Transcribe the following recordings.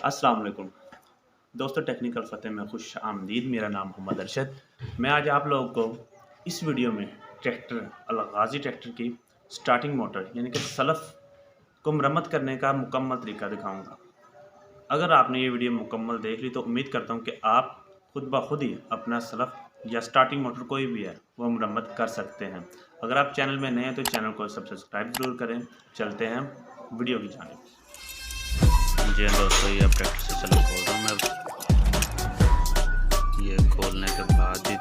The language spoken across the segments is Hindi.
अस्सलाम वालेकुम दोस्तों, टेक्निकल फ़तेह में खुश आमदीद। मेरा नाम मोहम्मद अरशद। मैं आज आप लोगों को इस वीडियो में ट्रैक्टर अलगाज़ी ट्रैक्टर की स्टार्टिंग मोटर यानी कि सलफ़ को मरम्मत करने का मुकम्मल तरीका दिखाऊंगा। अगर आपने ये वीडियो मुकम्मल देख ली तो उम्मीद करता हूँ कि आप खुद ब खुद ही अपना सलफ़ या स्टार्टिंग मोटर कोई भी है वो मरम्मत कर सकते हैं। अगर आप चैनल में नए हैं तो चैनल को सब्सक्राइब ज़रूर करें। चलते हैं वीडियो की जानिब। जी दोस्तों, ये अब ट्रैक्टर से चलो खोल रहा हूँ मैं। ये खोलने के बाद ही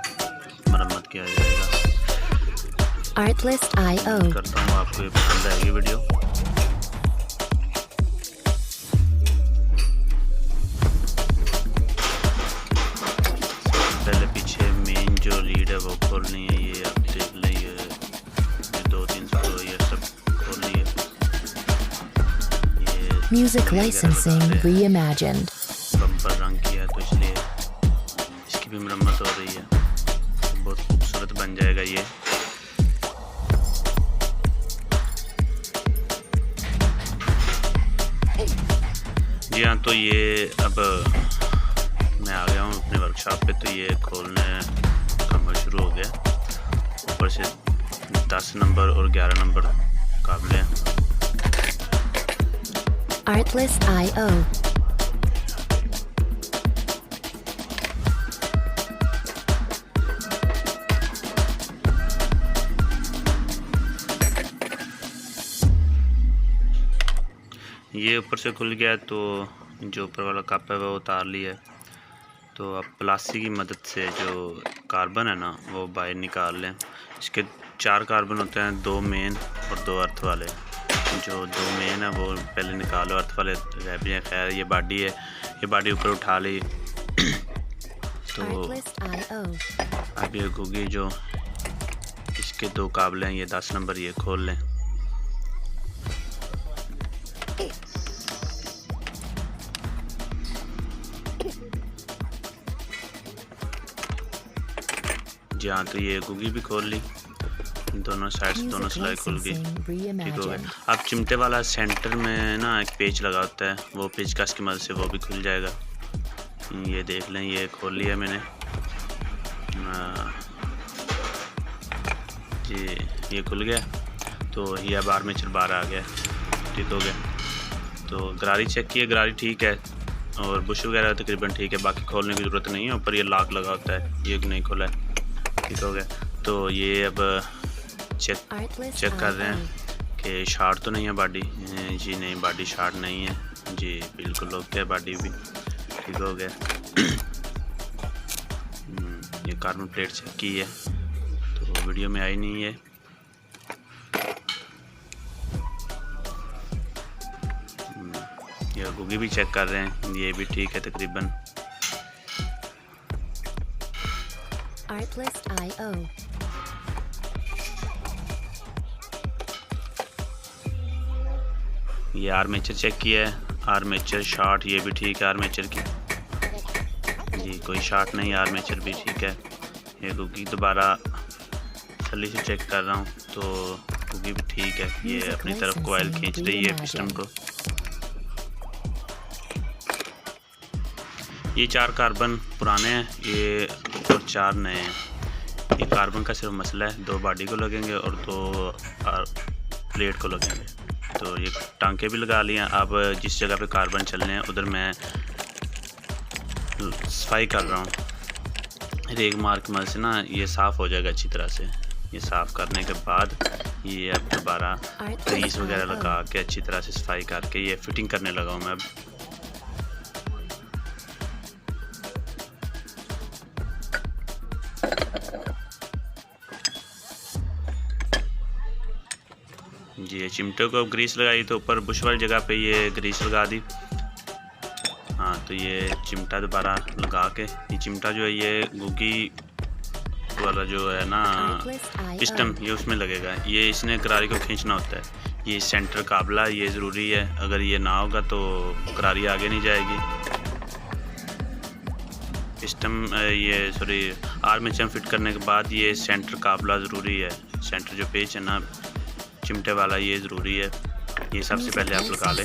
मरम्मत किया जाएगा। Artlist.io करता हूँ आपको ये पसंद आएगी वीडियो। पहले पीछे मेन जो लीड है वो खोलनी है। ये आप देख लें, ये 2-3 स्क्रू ये सब खोलनी है। Music licensing reimagined. बम्पर रंग किया तो इसलिए इसकी भी मरम्मत हो रही है। बहुत खूबसूरत बन जाएगा ये। जी हाँ, तो ये अब मैं आ गया हूँ अपने वर्कशॉप पे। तो ये खोलने काम शुरू हो गया। ऊपर से 10 नंबर और 11 नंबर काबले हैं। Artlist.io ये ऊपर से खुल गया तो जो ऊपर वाला कप है वो उतार लिया। तो अब प्लास्टिक की मदद से जो कार्बन है ना वो बाहर निकाल लें। इसके 4 कार्बन होते हैं, 2 मेन और 2 अर्थ वाले। जो 2 मेन है वो पहले निकालो, अर्थ वाले रह भी हैं। खैर ये बॉडी है, ये बॉडी ऊपर उठा ली। तो Artlist.io अब ये घुगी जो इसके 2 काबले हैं, ये 10 नंबर ये खोल लें। जी हाँ, तो ये घुगी भी खोल ली। दोनों साइड से दोनों सिलाई खुल गई। ठीक हो गया। अब चिमटे वाला सेंटर में ना एक पेच लगा होता है, वो पेचकस की मदद से वो भी खुल जाएगा। ये देख लें, ये खोल लिया मैंने। जी ये खुल गया। तो ये अब आर्मेचर बाहर आ गया। ठीक हो गया। तो गरारी चेक किए, गरारी ठीक है और बुश वगैरह तकरीबन ठीक है। बाकी खोलने की ज़रूरत नहीं है। ऊपर ये लॉक लगा होता है, ये नहीं खोला है। ठीक हो गया। तो ये अब चेक कर रहे हैं कि शार्ट तो नहीं है बॉडी। जी नहीं, बॉडी शार्ट नहीं है। जी बिल्कुल ओके है, बॉडी भी ठीक हो गया। ये कार्बन प्लेट चेक की है तो वीडियो में आई नहीं है। ये गुगी भी चेक कर रहे हैं, ये भी ठीक है तकरीबन। Artlist.io ये आर्मेचर चेक किया है, आर्मेचर शार्ट ये भी ठीक है। आर्मेचर की जी कोई शार्ट नहीं, आर्मेचर भी ठीक है। ये गुगी दोबारा छल्ली से चेक कर रहा हूँ तो गुगी भी ठीक है। ये अपनी तरफ कॉइल खींच रही है पिस्टन को। ये 4 कार्बन पुराने हैं, ये और 4 नए हैं। ये कार्बन का सिर्फ मसला है, 2 बॉडी को लगेंगे और 2 प्लेट को लगेंगे। तो ये टांके भी लगा लिए। अब जिस जगह पे कार्बन चलने हैं उधर मैं सफाई कर रहा हूँ। रेग मार की मदद से ना ये साफ़ हो जाएगा अच्छी तरह से। ये साफ़ करने के बाद ये अब दोबारा ग्रीस वगैरह लगा के अच्छी तरह से सफाई करके ये फिटिंग करने लगा हूँ मैं अब। जी ये चिमटे को ग्रीस लगाई तो ऊपर बुश वाली जगह पे ये ग्रीस लगा दी। हाँ, तो ये चिमटा दोबारा लगा के, ये चिमटा जो है ये गुगी वाला जो है ना पिस्टन, ये उसमें लगेगा। ये इसने गरारी को खींचना होता है। ये सेंटर काबला ये ज़रूरी है, अगर ये ना होगा तो गरारी आगे नहीं जाएगी। पिस्टन ये सॉरी आर्मेचर फिट करने के बाद ये सेंटर काबला ज़रूरी है। सेंटर जो पेच है ना चिमटे वाला ये ज़रूरी है। ये सबसे पहले आप लगा लें।